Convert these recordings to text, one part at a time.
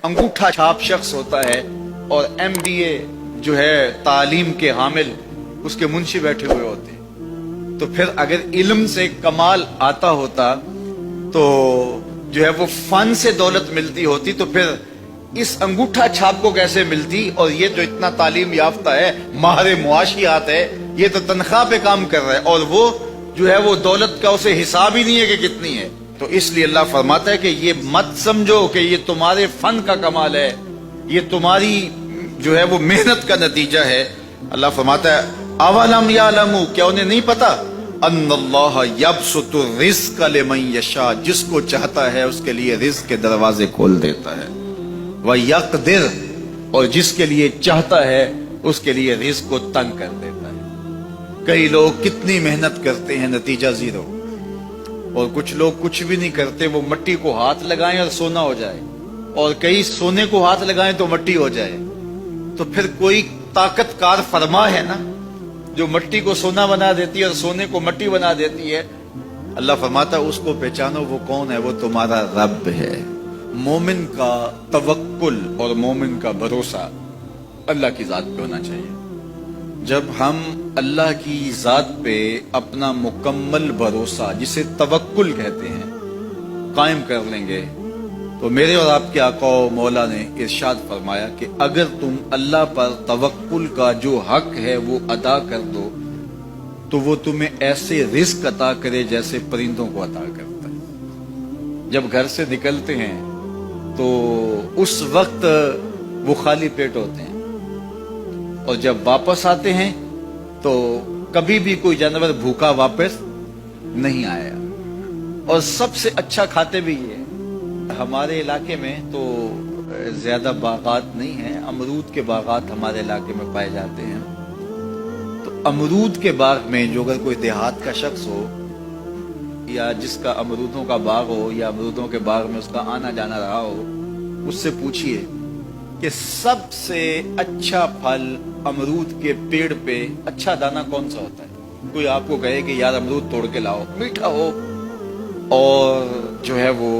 अंगूठा छाप शख्स होता है और MBA जो है तालीम के हामिल उसके मुंशी बैठे हुए होते हैं, तो फिर अगर इल्म से कमाल आता होता तो जो है वो फन से दौलत मिलती होती, तो फिर इस अंगूठा छाप को कैसे मिलती? और ये जो इतना तालीम याफ्ता है, माहिर मुआशियात है, ये तो तनख्वाह पे काम कर रहा है और वो जो है वो दौलत का उसे हिसाब ही नहीं है कि कितनी है। तो इसलिए अल्लाह फरमाता है कि ये मत समझो कि ये तुम्हारे फन का कमाल है, ये तुम्हारी जो है वो मेहनत का नतीजा है। अल्लाह फरमाता है अवलम यालमू, क्या उन्हें नहीं पता? अन्नल्लाह यबसुतु रिज़्क़ लिमन यशा, जिसको चाहता है उसके लिए रिज़्क़ के दरवाजे खोल देता है। व यक़दिर, और जिसके लिए चाहता है उसके लिए रिज़्क़ को तंग कर देता है। कई लोग कितनी मेहनत करते हैं, नतीजा जीरो। और कुछ लोग कुछ भी नहीं करते, वो मट्टी को हाथ लगाएं और सोना हो जाए, और कई सोने को हाथ लगाएं तो मट्टी हो जाए। तो फिर कोई ताकतकार फरमा है ना जो मट्टी को सोना बना देती है और सोने को मट्टी बना देती है। अल्लाह फरमाता है उसको पहचानो, वो कौन है? वो तुम्हारा रब है। मोमिन का तवक्कुल और मोमिन का भरोसा अल्लाह की जात पे होना चाहिए। जब हम अल्लाह की जात पे अपना मुकम्मल भरोसा, जिसे तवक्कुल कहते हैं, कायम कर लेंगे, तो मेरे और आपके आका मौला ने इरशाद फरमाया कि अगर तुम अल्लाह पर तवक्कुल का जो हक है वो अदा कर दो तो वो तुम्हें ऐसे रिज़्क़ अता करे जैसे परिंदों को अता करता है। जब घर से निकलते हैं तो उस वक्त वो खाली पेट होते हैं, और जब वापस आते हैं तो कभी भी कोई जानवर भूखा वापस नहीं आया। और सबसे अच्छा खाते भी ये। हमारे इलाके में तो ज्यादा बागात नहीं है, अमरूद के बागात हमारे इलाके में पाए जाते हैं। तो अमरूद के बाग में जो अगर कोई देहात का शख्स हो या जिसका अमरूदों का बाग हो या अमरूदों के बाग में उसका आना जाना रहा हो, उससे पूछिए कि सबसे अच्छा फल अमरूद के पेड़ पे अच्छा दाना कौन सा होता है। कोई आपको कहे कि यार अमरूद तोड़ के लाओ, मीठा हो और जो है वो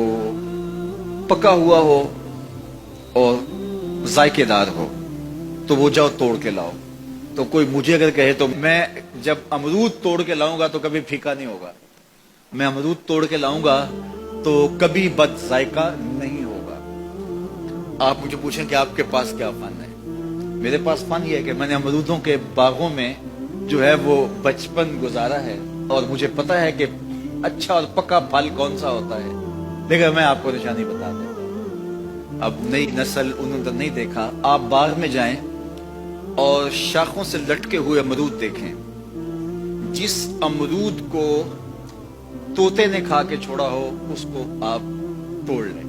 पका हुआ हो और जायकेदार हो, तो वो जाओ तोड़ के लाओ। तो कोई मुझे अगर कहे तो मैं जब अमरूद तोड़ के लाऊंगा तो कभी फीका नहीं होगा, मैं अमरूद तोड़ के लाऊंगा तो कभी बद जायका नहीं होगा। आप मुझे पूछें कि आपके पास क्या फन है? मेरे पास फन ये है कि मैंने अमरूदों के बागों में जो है वो बचपन गुजारा है और मुझे पता है कि अच्छा और पक्का फल कौन सा होता है। देखिए मैं आपको निशानी बता देता हूं। अब नई नस्ल उन्होंने तो नहीं देखा, आप बाग में जाएं और शाखों से लटके हुए अमरूद देखें। जिस अमरूद को तोते ने खा के छोड़ा हो उसको आप तोड़ लें,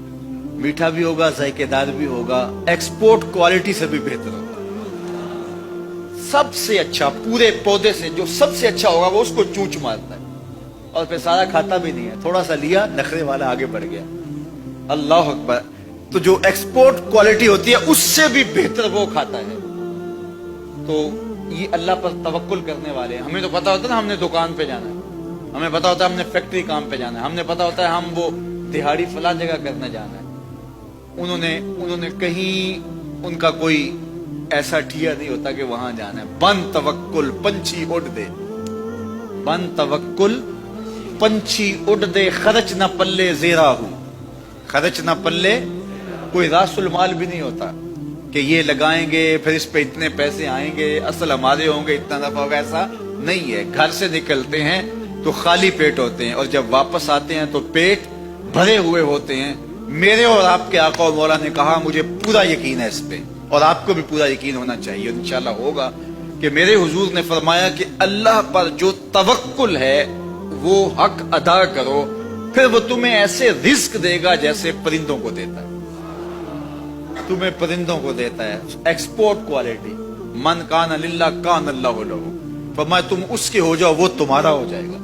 मीठा भी होगा, जायकेदार भी होगा, एक्सपोर्ट क्वालिटी से भी बेहतर होगा। सबसे अच्छा पूरे पौधे से जो सबसे अच्छा होगा वो उसको चूंच मारता है और फिर सारा खाता भी नहीं है, थोड़ा सा लिया, नखरे वाला आगे बढ़ गया। अल्लाह अकबर। तो जो एक्सपोर्ट क्वालिटी होती है उससे भी बेहतर वो खाता है। तो ये अल्लाह पर तवक्कुल करने वाले हैं। हमें तो पता होता है ना हमने दुकान पे जाना है, हमें पता होता है हमने फैक्ट्री काम पे जाना है, हमने पता होता है हम वो दिहाड़ी फला जगह करने जाना है। उन्होंने कहीं उनका कोई ऐसा ठिया नहीं होता कि वहां जाना है। बन तवक्कुल पंछी उड़ दे, बन तवक्कुल पंछी उड़ दे, खर्च न पल्ले जेरा हूं, खर्च न पल्ले, कोई रासुल माल भी नहीं होता कि ये लगाएंगे फिर इस पे इतने पैसे आएंगे, असल हमारे होंगे, इतना नफा होगा, ऐसा नहीं है। घर से निकलते हैं तो खाली पेट होते हैं और जब वापस आते हैं तो पेट भरे हुए होते हैं। मेरे और आपके आका और मौला ने कहा, मुझे पूरा यकीन है इस पे और आपको भी पूरा यकीन होना चाहिए, इंशाल्लाह होगा, कि मेरे हुजूर ने फरमाया कि अल्लाह पर जो तवक्कुल है वो हक अदा करो, फिर वो तुम्हें ऐसे रिस्क देगा जैसे परिंदों को देता है, तुम्हें परिंदों को देता है। Export quality. मन कान लिल्लाह कान अल्लाहु लहू, फरमाया तुम उसके हो जाओ वो तुम्हारा हो जाएगा।